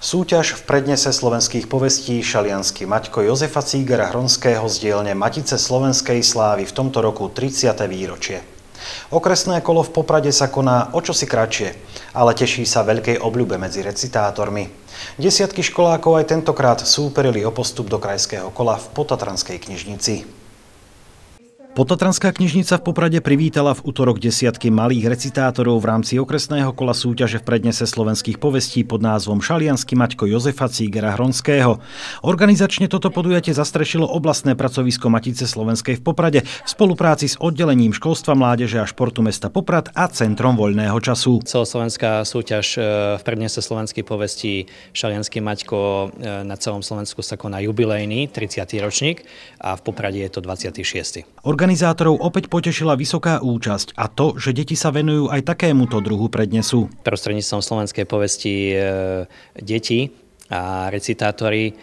Súťaž v prednese slovenských povestí Šaliansky Maťko Jozefa Cígera Hronského z dielne Matice slovenskej slávy v tomto roku 30. výročie. Okresné kolo v Poprade sa koná o čosi kratšie, ale teší sa veľkej obľube medzi recitátormi. Desiatky školákov aj tentokrát súperili o postup do krajského kola v Potatranskej knižnici. Potatranská knižnica v Poprade privítala v utorok desiatky malých recitátorov v rámci okresného kola súťaže v prednese slovenských povestí pod názvom Šaliansky Maťko Jozefa Cígera Hronského. Organizačne toto podujatie zastrešilo oblastné pracovisko Matice slovenskej v Poprade v spolupráci s oddelením školstva, mládeže a športu mesta Poprad a Centrom voľného času. Celoslovenská súťaž v prednese slovenských povestí Šaliansky Maťko na celom Slovensku sa koná jubilejný 30. ročník a v Poprade je to 26. Organizátorov opäť potešila vysoká účasť a to, že deti sa venujú aj takémuto druhu prednesu. Prostredníctvom slovenskej povesti deti a recitátori,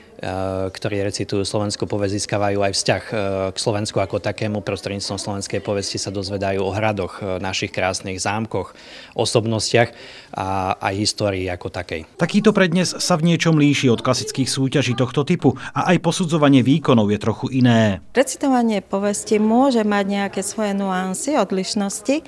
ktorí recitujú slovenskú povesť, získavajú aj vzťah k Slovensku ako takému. Prostredníctvom slovenskej povesti sa dozvedajú o hradoch, našich krásnych zámkoch, osobnostiach a aj histórii ako takej. Takýto prednes sa v niečom líši od klasických súťaží tohto typu a aj posudzovanie výkonov je trochu iné. Recitovanie povesti môže mať nejaké svoje nuancy, odlišnosti.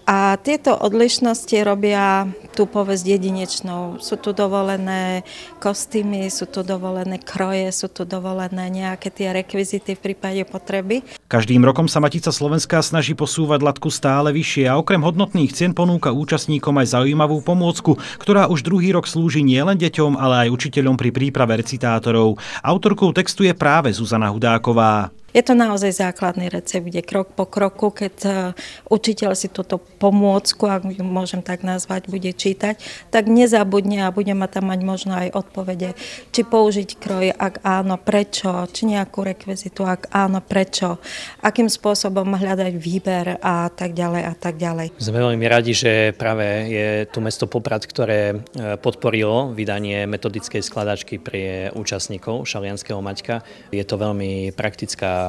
A tieto odlišnosti robia tú povesť jedinečnou. Sú tu dovolené kostýmy, sú tu dovolené kroje, sú tu dovolené nejaké tie rekvizity v prípade potreby. Každým rokom sa Matica slovenská snaží posúvať latku stále vyššie a okrem hodnotných cien ponúka účastníkom aj zaujímavú pomôcku, ktorá už druhý rok slúži nielen deťom, ale aj učiteľom pri príprave recitátorov. Autorkou textu je práve Zuzana Hudáková. Je to naozaj základný recept, kde krok po kroku, keď učiteľ si túto pomôcku, ak môžem tak nazvať, bude čítať, tak nezabudne a bude tam mať možno aj odpovede, či použiť kroj, ak áno, prečo, či nejakú rekvizitu, ak áno, prečo, akým spôsobom hľadať výber a tak ďalej a tak ďalej. Sme veľmi radi, že práve je tu mesto Poprad, ktoré podporilo vydanie metodickej skladačky pre účastníkov Šalianskeho Maťka. Je to veľmi praktická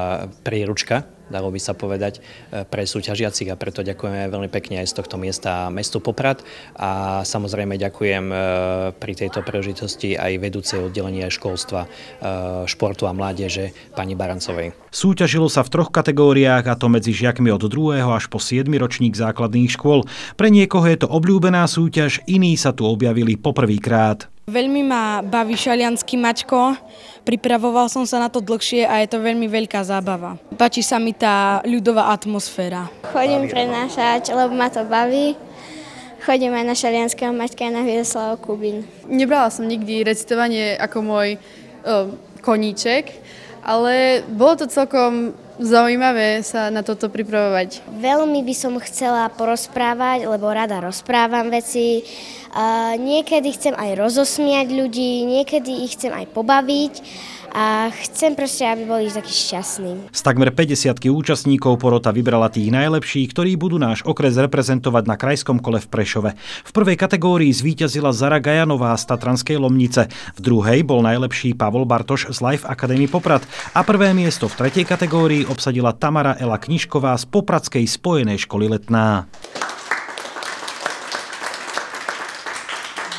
príručka, dalo by sa povedať, pre súťažiacich a preto ďakujeme veľmi pekne aj z tohto miesta mestu Poprad a samozrejme ďakujem pri tejto príležitosti aj vedúcej oddelenia školstva, športu a mládeže pani Barancovej. Súťažilo sa v 3 kategóriách, a to medzi žiakmi od 2. až po 7. ročník základných škôl. Pre niekoho je to obľúbená súťaž, iní sa tu objavili poprvýkrát. Veľmi ma baví Šaliansky Maťko, pripravoval som sa na to dlhšie a je to veľmi veľká zábava. Páči sa mi tá ľudová atmosféra. Chodím prednášať, lebo ma to baví. Chodím aj na Šalianskeho Maťka a na Viedoslav Kubín. Nebrala som nikdy recitovanie ako môj koníček, ale bolo to celkom zaujímavé sa na toto pripravovať. Veľmi by som chcela porozprávať, lebo rada rozprávam veci. Niekedy chcem aj rozosmiať ľudí, niekedy ich chcem aj pobaviť a chcem proste, aby boli takí šťastní. Z takmer 50 účastníkov porota vybrala tých najlepších, ktorí budú náš okres reprezentovať na krajskom kole v Prešove. V prvej kategórii zvíťazila Zara Gajanová z Tatranskej Lomnice, v druhej bol najlepší Pavol Bartoš z Life Academy Poprad a prvé miesto v tretej kategórii obsadila Tamara Ela Knižková z Popradskej spojenej školy Letná.